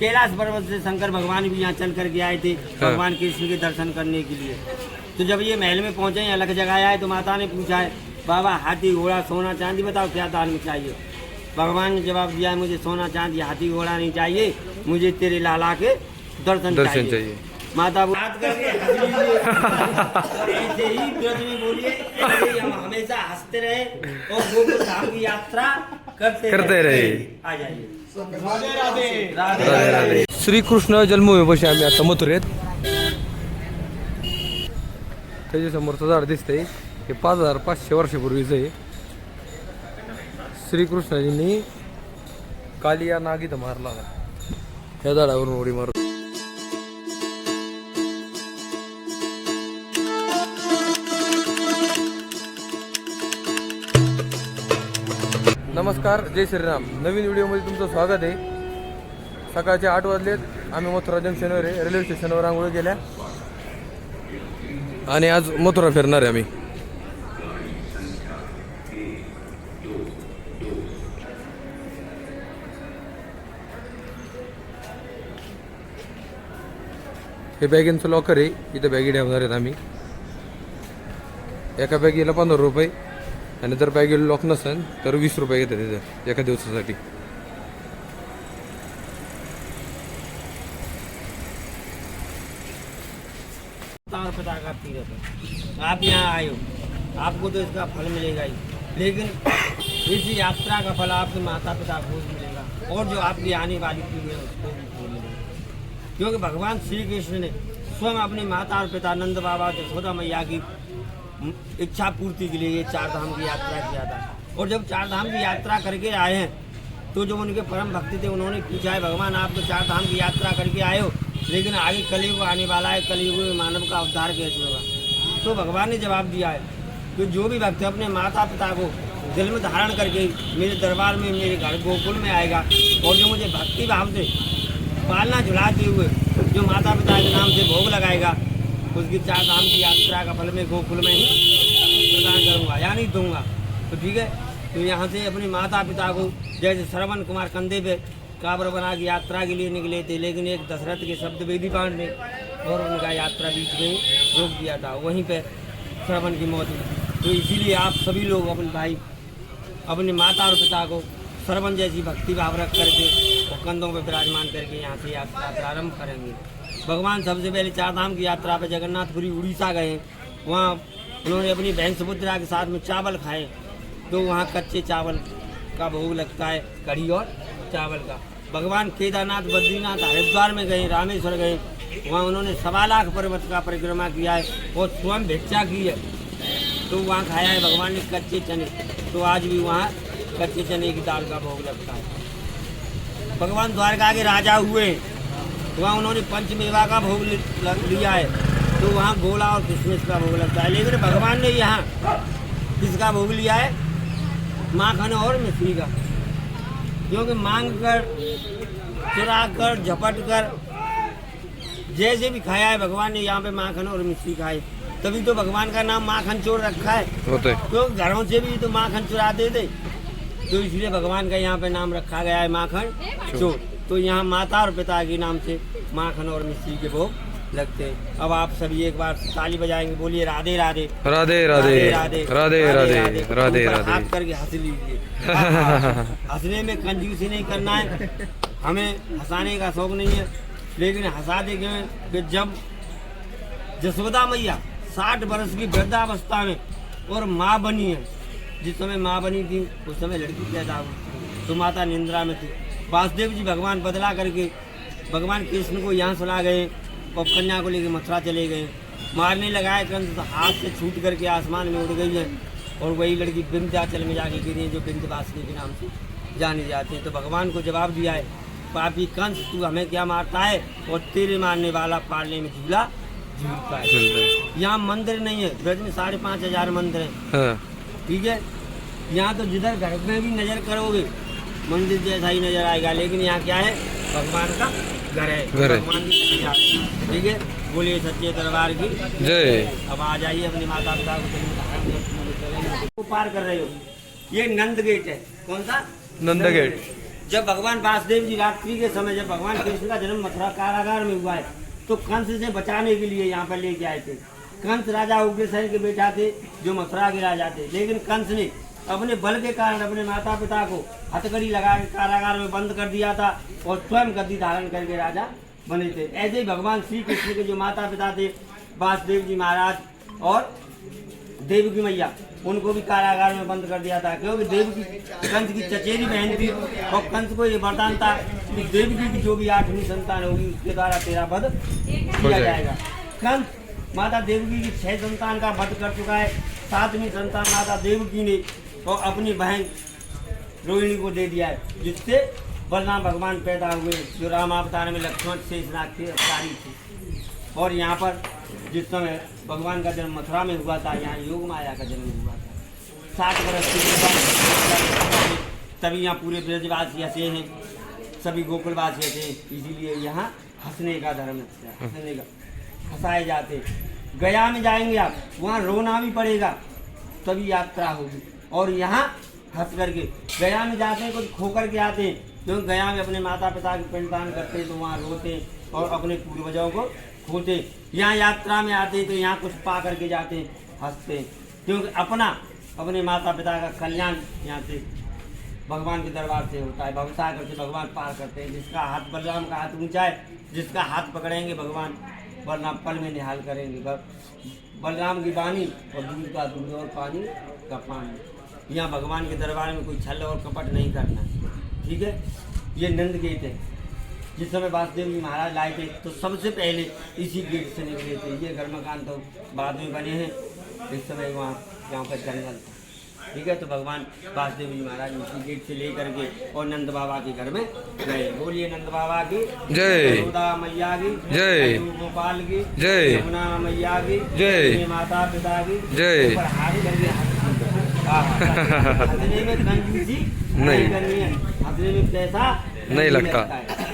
कैलाश पर्वत से शंकर भगवान भी यहाँ चल करके आए थे भगवान कृष्ण के दर्शन करने के लिए। तो जब ये महल में पहुंचे अलग जगह आए तो माता ने पूछा है बाबा हाथी घोड़ा सोना चांदी बताओ क्या दान में चाहिए। भगवान ने जवाब दिया मुझे सोना चांदी हाथी घोड़ा नहीं चाहिए, मुझे तेरे लाला के दर्शन चाहिए। माता बात करके ऐसे ही व्रत में बोलिए, ऐसे ही हम हमेशा हंसते रहे और गोकुल धाम की यात्रा करते रहे। आ जाइए। राधे राधे राधे राधे। श्री कृष्ण जन्मभूमीपाशी आम्ही आता मथुरेत. त्याच्या समोरचं झाड दिसतंय हे 5500 वर्षापूर्वीचं आहे. श्रीकृष्णाजींनी कालिया नाग इथं मारला होता. या झाडावरून उडी मारत. नमस्कार, जय श्रीराम. नवीन व्हिडिओमध्ये तुमचं स्वागत आहे. सकाळचे 8 वाजलेत. आम्ही मथुरा जंक्शनवर आहे. रेल्वे स्टेशनवर आंघोळ केल्या आणि आज मथुरा फिरणार आहे आम्ही. हे बॅगींचं लॉकर आहे. इथं बॅगी ठेवणार आहेत आम्ही. एका बॅगीला 15 रुपये आणि जर बॅगीला लॉक नसेल तर 20 रुपये घेतात तिथं एका दिवसासाठी. आप यहाँ आए हो, आपको तो इसका फल मिलेगा ही, लेकिन इस यात्रा का फल आपके माता पिता को भी मिलेगा और जो आपकी आने वाली पीढ़ी है उसको भी फल मिलेगा। क्योंकि भगवान श्री कृष्ण ने स्वयं अपने माता और पिता नंद बाबा यशोदा मैया की इच्छा पूर्ति के लिए ये 4 धाम की यात्रा किया था। और जब 4 धाम की यात्रा करके आए हैं तो जो उनके परम भक्ति थे उन्होंने पूछा है भगवान आप तो 4 धाम की यात्रा करके आए हो, लेकिन आगे कलयुग आने वाला है, कलयुग में मानव का अवतार कैसे होगा। तो भगवान ने जवाब दिया है कि जो भी भक्त अपने माता पिता को दिल में धारण करके मेरे दरबार में मेरे घर गोकुल में आएगा और जो मुझे भक्ति भाव से पालना झुलाते हुए जो माता पिता के नाम से भोग लगाएगा उसकी 4 धाम की यात्रा का फल मैं गोकुल में ही प्रदान करूँगा या नहीं दूंगा। तो ठीक है, तो यहाँ से अपने माता पिता को जैसे श्रवण कुमार कंधे पे काबर बना की यात्रा के लिए निकले थे, लेकिन एक दशरथ के शब्द वेदी पांड ने और उनका यात्रा बीच में रोक दिया था, वहीं पे श्रवण की मौत हुई। तो इसीलिए आप सभी लोग अपने भाई अपने माता और पिता को श्रवण जैसी भक्ति भाव रख करके और कंधों पर विराजमान करके यहाँ से यात्रा प्रारंभ करेंगे। भगवान सबसे पहले 4 धाम की यात्रा पे जगन्नाथपुरी उड़ीसा गए। वहाँ उन्होंने अपनी बहन सुभद्रा के साथ में चावल खाए, तो वहाँ कच्चे चावल का भोग लगता है, कढ़ी और चावल का। भगवान केदारनाथ बद्रीनाथ हरिद्वार में गए, रामेश्वर गए, वहाँ उन्होंने 1.25 लाख पर्वत का परिक्रमा किया है और स्वयं भिक्षा की है, तो वहाँ खाया है भगवान ने कच्चे चने। तो आज भी वहाँ कच्चे चने की दाल का भोग लगता है। भगवान द्वारका के राजा हुए, वहाँ उन्होंने पंचमेवा का भोग लिया है, तो वहाँ गोला और किशमिश का भोग लगता है। लेकिन भगवान ने यहाँ किसका भोग लिया है? माखन और मिश्री का। क्योंकि मांग कर, चुरा कर, झपट कर जैसे भी खाया है भगवान ने यहाँ पे माखन और मिश्री खाए, तभी तो भगवान का नाम माखन चोर रखा है। तो घरों से भी तो माखन चुराते थे, तो इसलिए भगवान का यहाँ पे नाम रखा गया है माखन चोर। तो यहाँ माता और पिता के नाम से माखन और मिश्री के भोग लगते हैं। अब आप सभी एक बार ताली बजाएंगे, बोलिए राधे राधे राधे राधे राधे राधे राधे राधे। हाथ करके हंस लीजिए। हंसने में कंजूसी नहीं करना है, हमें हंसाने का शौक नहीं है, लेकिन हंसा देंगे कि जब यशोदा मैया 60 वर्ष की वृद्धावस्था में और माँ बनी है, जिस समय माँ बनी थी उस समय लड़की पैदा हुई, तो माता निंद्रा में थी। वासुदेव जी भगवान बदला करके भगवान कृष्ण को यहाँ सुला गए और कन्या को लेकर मथुरा चले गए। मारने लगाए कंस तो हाथ से छूट करके आसमान में उड़ गई है और वही लड़की विंध्याचल में जाके गिरी है, जो विंध्यवासिनी के नाम से जाने जाते हैं। तो भगवान को जवाब दिया है पापी कंस तू हमें क्या मारता है और तेरे मारने वाला पालने में झूला झूलता है। यहाँ मंदिर नहीं है, ब्रज में 5500 मंदिर है। ठीक है, यहाँ तो जिधर घर में भी नजर करोगे मंदिर जैसा ही नजर आएगा, लेकिन यहाँ क्या है? भगवान का घर है, भगवान की पूजा। ठीक है, बोलिए सच्चे दरबार की जय। अब आ जाइए अपनी माता पिता को पार कर रहे हो। ये नंद गेट है। कौन सा? नंद गेट। जब भगवान वासुदेव जी रात्रि के समय जब भगवान कृष्ण का जन्म मथुरा कारागार में हुआ है तो कंस से बचाने के लिए यहाँ पर लेके आए थे। कंस राजा उग्रसेन के बेटा थे जो मथुरा के राजा थे, लेकिन कंस ने अपने बल के कारण अपने माता पिता को हथकड़ी लगा के कारागार में बंद कर दिया था और स्वयं गद्दी धारण करके राजा बने थे। ऐसे ही भगवान श्री कृष्ण के जो माता पिता थे वासुदेव जी महाराज और देवकी मैया, उनको भी कारागार में बंद कर दिया था, क्योंकि देवकी कंस की चचेरी बहन थी और कंस को ये वरदान था कि देवकी की जो भी 8वीं संतान होगी उसके द्वारा तेरा वध किया जाएगा। कंस माता देवकी की 6 संतान का वध कर चुका है। 7वीं संतान माता देवकी ने और अपनी बहन रोहिणी को दे दिया है, जिससे बलराम भगवान पैदा हुए जो रामावतार में लक्ष्मण शेषनाग के अवतारी थे। और यहाँ पर जिस समय भगवान का जन्म मथुरा में हुआ था, यहाँ योग माया का जन्म हुआ था। 60 वर्ष की तभी यहाँ पूरे ब्रजवासी हंसे हैं, सभी गोकुलवासी हंसे, इसीलिए यहाँ हंसने का धर्म है, हंसने का हंसाए जाते। गया में जाएंगे आप, वहाँ रोना भी पड़ेगा तभी यात्रा होगी, और यहाँ हंस करके गया में जाते हैं, कुछ खो करके आते हैं, क्योंकि गया में अपने माता पिता के पिंडदान करते हैं तो वहाँ रोते हैं और अपने पूर्वजों को खोते। यहाँ यात्रा में आते हैं तो यहाँ कुछ पा करके जाते हैं, हंसते हैं, क्योंकि अपने माता पिता का कल्याण यहाँ से भगवान के दरबार से होता है। भवसागर से भगवान पार करते हैं। जिसका हाथ बलराम का हाथ ऊंचा है, जिसका हाथ पकड़ेंगे भगवान बलराम पल में निहाल करेंगे। बलराम की वाणी और दूध का दूध और पानी का पानी। यहाँ भगवान के दरबार में कोई छल और कपट नहीं करना, ठीक है। ये नंद गेट है, जिस समय वासुदेव जी महाराज लाए थे तो सबसे पहले इसी गेट से निकले थे। ये घर मकान तो बाद में बने हैं, इस समय वहाँ गाँव का जंगल था, ठीक है। तो भगवान वासुदेव जी महाराज इसी गेट से लेकर के और नंद बाबा के घर में गए। बोलिए नंद बाबा की जय, यशोदा मैया की जय, गोपाल की जय, यमुना मैया की जय, माता पिता की जय। हंसने में कंजूसी नहीं करनी है, हंसने में पैसा नहीं लगता है।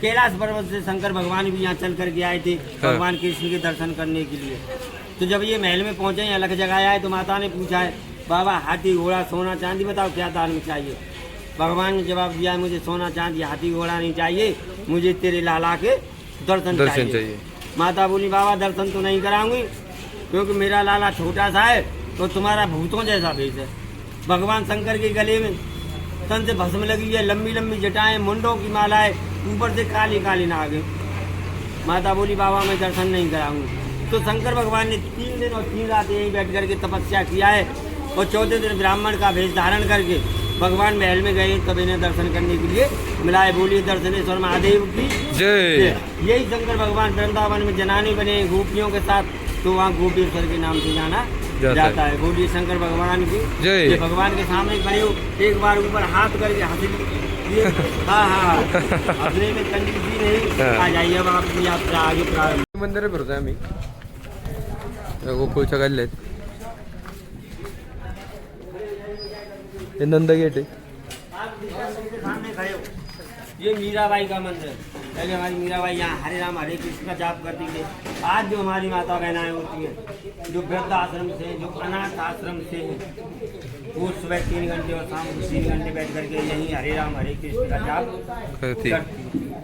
कैलाश पर्वत से शंकर भगवान भी यहाँ चल करके आए थे भगवान कृष्ण के दर्शन करने के लिए। तो जब ये महल में पहुंचे, यहाँ अलग जगह आए तो माता ने पूछा है, बाबा हाथी घोड़ा सोना चांदी बताओ क्या दान में चाहिए। भगवान ने जवाब दिया है, मुझे सोना चांदी हाथी घोड़ा नहीं चाहिए, मुझे तेरे लाला के दर्शन चाहिए। माता बोली, बाबा दर्शन तो नहीं कराऊंगी क्योंकि मेरा लाला छोटा सा है तो तुम्हारा भूतों जैसा भेष है। भगवान शंकर के गले में तन से भस्म लगी है, लंबी लंबी जटाएं, मुंडों की मालाएं, ऊपर से काली काली नागे। माता बोली, बाबा मैं दर्शन नहीं कराऊंगी। तो शंकर भगवान ने 3 दिन और 3 रात यहीं बैठ करके तपस्या किया है और 4थे दिन ब्राह्मण का भेष धारण करके भगवान महल में गए, तब इन्हें दर्शन करने के लिए मिलाए। बोलिए दर्शनेश्वर महादेव की जय। यही शंकर भगवान वृंदावन में जनानी बने गोपियों के साथ, तो वहाँ गोपेश्वर के नाम से जाना जाता है। बोलिए शंकर भगवान की जय। भगवान के सामने खड़े हो, एक बार ऊपर हाथ करके हंस, हाँ हंसने में कंजूसी नहीं। आ जाइए अब आपकी यात्रा आगे प्रारंभ। मंदिर फिरतोय आम्ही गोकुळच्या गल्ल्यात, हे नंद गेट है। सामने खड़े हो, ये मीराबाई का मंदिर है। पहले हमारी मीराबाई यहाँ हरे राम हरे कृष्ण का जाप करती थी। आज जो हमारी माता बहनाएं होती हैं, जो वृद्ध आश्रम से, जो अनाथ आश्रम से हैं, वो सुबह 3 घंटे और शाम को 3 घंटे बैठ करके यहीं हरे राम हरे कृष्ण का जाप करती है,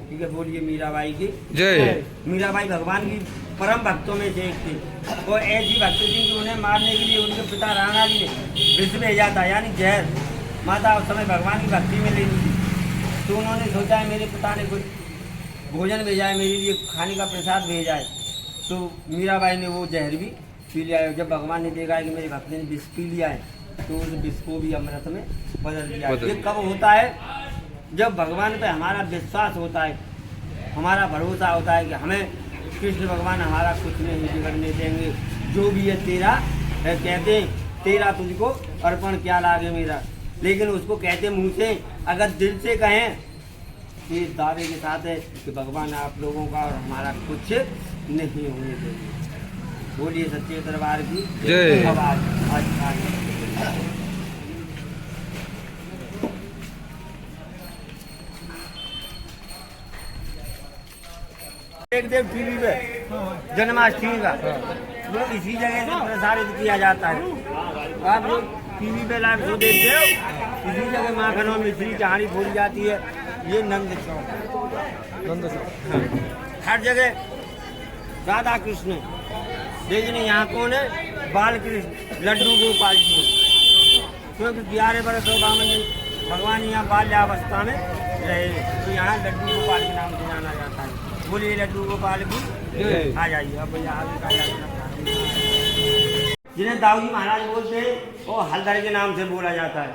ठीक है। बोलिए मीराबाई की जय। मीराबाई भगवान की परम भक्तों में से एक थी। वो ऐसी भक्त थी कि उन्हें मारने के लिए उनके पिता राणा जी ने विष भेजा था, यानी जहर। माता उस समय भगवान की भक्ति में लेनी थी, तो उन्होंने सोचा है मेरे पिता ने कुछ भोजन भेजा है, मेरे लिए खाने का प्रसाद भेजा है, तो मीराबाई ने वो जहर भी पी लिया है। जब भगवान ने देखा है कि मेरे भक्त ने विष पी लिया है, तो उस विष को भी अमृत में बदल दिया। ये कब होता है? जब भगवान पे हमारा विश्वास होता है, हमारा भरोसा होता है कि हमें कृष्ण भगवान हमारा कुछ नहीं बिगड़ने देंगे, जो भी है तेरा है। कहते तेरा तुझको अर्पण क्या लागे मेरा, लेकिन उसको कहते मुँह से, अगर दिल से कहें तो ये दावे के साथ है कि भगवान आप लोगों का और हमारा कुछ नहीं होने देंगे। बोलिए सच्चे दरबार की जय। एक देव टीवी पे जन्माष्टमी का वो इसी जगह से प्रसारित किया जाता है। आप लोग टीवी पे लाइव शो देखते हो, इसी जगह माखन और मिश्री की हांडी फोड़ी जाती है। ये नंद चौक, नंद हर जगह राधा कृष्ण, लेकिन यहाँ कौन है? बाल कृष्ण, लड्डू गोपाल जी, क्योंकि 11 बरस हो भगवान यहाँ बाल्यावस्था में रहे, तो यहाँ लड्डू गोपाल के नाम से जाना जाता है। बोलिए लड्डू गोपाल की आ जाइए। अब भैया आगे का जिन्हें दाऊजी महाराज बोलते हैं वो हलधर के नाम से बोला जाता है।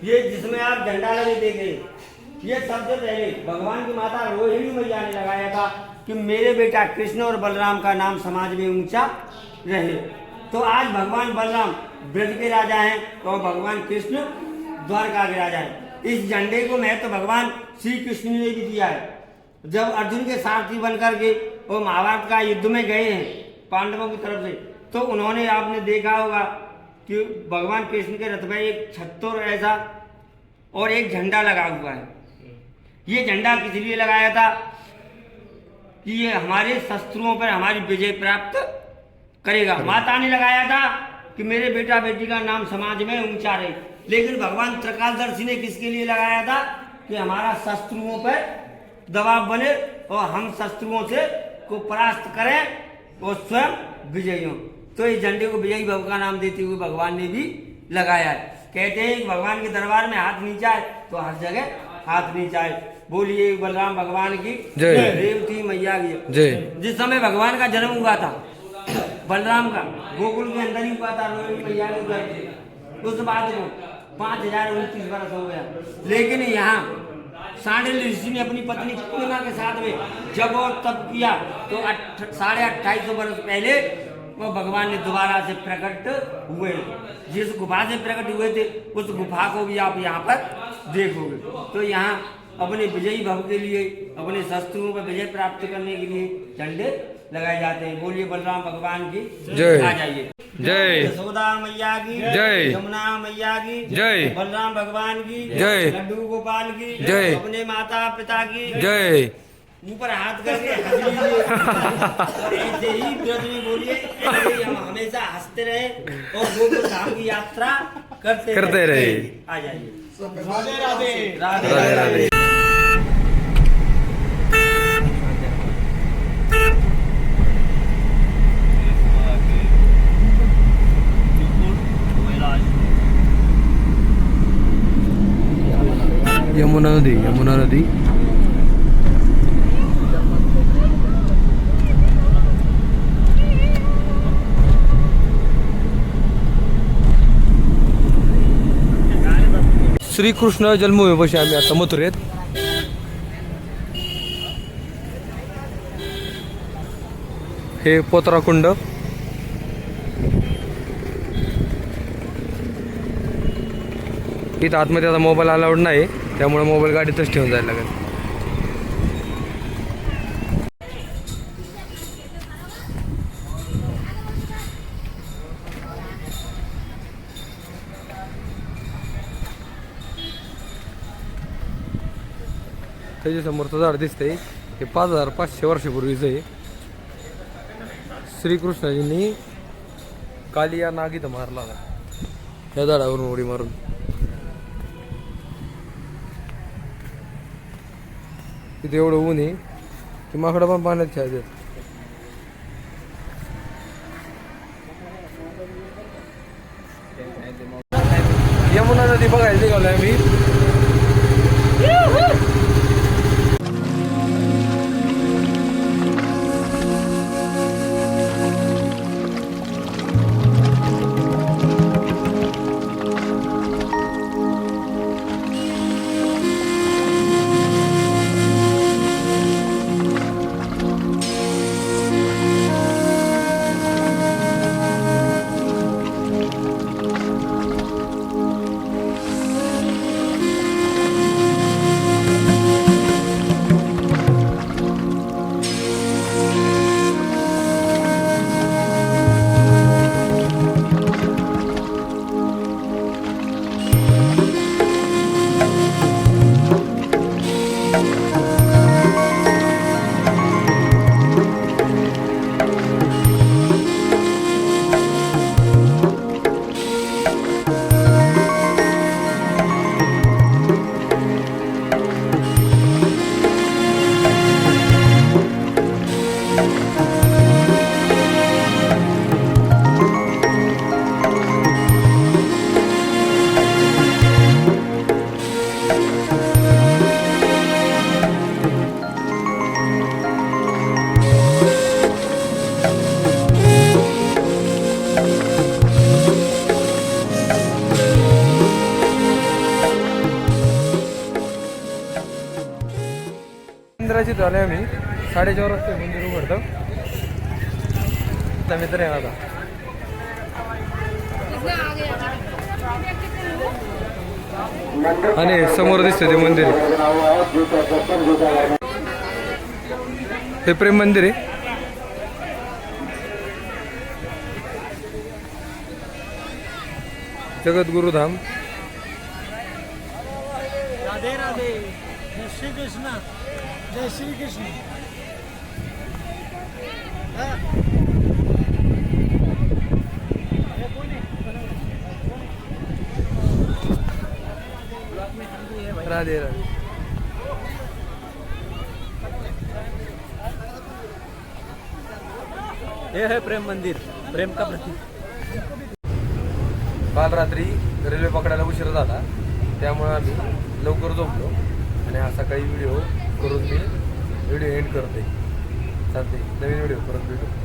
ये जिसमें आप झंडा लगे देखे, ये सबसे पहले भगवान की माता रोहिणी मैया ने लगाया था कि मेरे बेटा कृष्ण और बलराम का नाम समाज में ऊंचा रहे। तो आज भगवान बलराम ब्रज के राजा हैं और भगवान कृष्ण द्वारका के राजा हैं। इस झंडे को महत्व भगवान श्री कृष्ण ने भी दिया है। जब अर्जुन के सारथी बनकर के वो महाभारत का युद्ध में गए हैं पांडवों की तरफ से, तो उन्होंने आपने देखा होगा कि भगवान कृष्ण के रथ में एक छत्तर ऐसा और एक झंडा लगा हुआ है। ये झंडा किस लिए लगाया था? कि ये हमारे शस्त्रों पर हमारी विजय प्राप्त करेगा। माता ने लगाया था कि मेरे बेटा बेटी का नाम समाज में ऊंचा रहे। लेकिन भगवान त्रिकालदर्शी ने किसके लिए लगाया था? कि हमारा शस्त्रुओं पर दबाव बने और हम शस्त्रुओं से को परास्त करें और स्वयं विजयी हों। तो इस झंडे को विजयी भव का नाम देते हुए भगवान ने भी लगाया है। कहते हैं कि भगवान के दरबार में हाथ नीचा है तो हर जगह हाथ नीचा है। बोलिए बलराम भगवान की जय, रेवती मैया की जय। जिस समय भगवान का जन्म हुआ था बलराम का, गोकुल के अंदर ही हुआ था, रोहिणी मैया के घर पे। उस बात को 5029 वर्ष हो गया। लेकिन यहाँ सांडिल ऋषि ने अपनी पत्नी पूर्णिमा के साथ में जब और तब किया तो 2850 वर्ष पहले वो भगवान ने दोबारा से प्रकट हुए। जिस गुफा से प्रकट हुए थे उस गुफा को भी आप यहाँ पर देखोगे। तो यहाँ अपने विजयी भव के लिए, अपने शस्त्रों पर विजय प्राप्त करने के लिए झंडे लगाए जाते हैं। बोलिए बलराम भगवान की जय। आ जाइए। जय। यशोदा मैया की जय। यमुना मैया की जय। बलराम भगवान की जय। लड्डू गोपाल की जय। अपने माता पिता की जय। ऊपर हाथ करके हंस लीजिए। ऐसे ही व्रत में बोलिए कि हम हमेशा हंसते रहे और गोकुल धाम की यात्रा करते रहे। आ जाइए। राधे राधे। राधे राधे राधे। यमुना नदी, यमुना नदी। श्रीकृष्ण जन्मभूमीपाशी आम्ही आता मथुरेत. हे पोतराकुंड. इथं आतमध्ये आता मोबाईल अलाउड नाही, त्यामुळे मोबाईल गाडीतच ठेवून जायला लागेल. त्याच्या समोरचं झाड दिसतंय हे 5500 वर्षापूर्वीचं आहे. श्रीकृष्णाजींनी कालिया नाग इथं मारला होता या झाडावरून उडी मारून. तिथे एवढं ऊन आहे की माकडं पण पाण्यात खेळतात. यमुना नदी बघायला निघालोय आम्ही. मंदिराची झाले आम्ही 4:30 वाजता मंदिर उघडतं. आता मित्र आहे आता. आणि समोर दिसते ते मंदिर, हे प्रेम मंदिर आहे. जगद्गुरुधाम. राधे राधे. जय श्री कृष्ण. जय श्री कृष्ण. राधे राधे. हे है प्रेम मंदिर, प्रेम का प्रतीक. काल रात्री रेल्वे पकडायला उशीर झाला, त्यामुळे आम्ही लवकर झोपलो आणि हा सकाळी व्हिडिओ करून मी व्हिडिओ एंड करते. चालते, नवीन व्हिडिओ परत भेटू.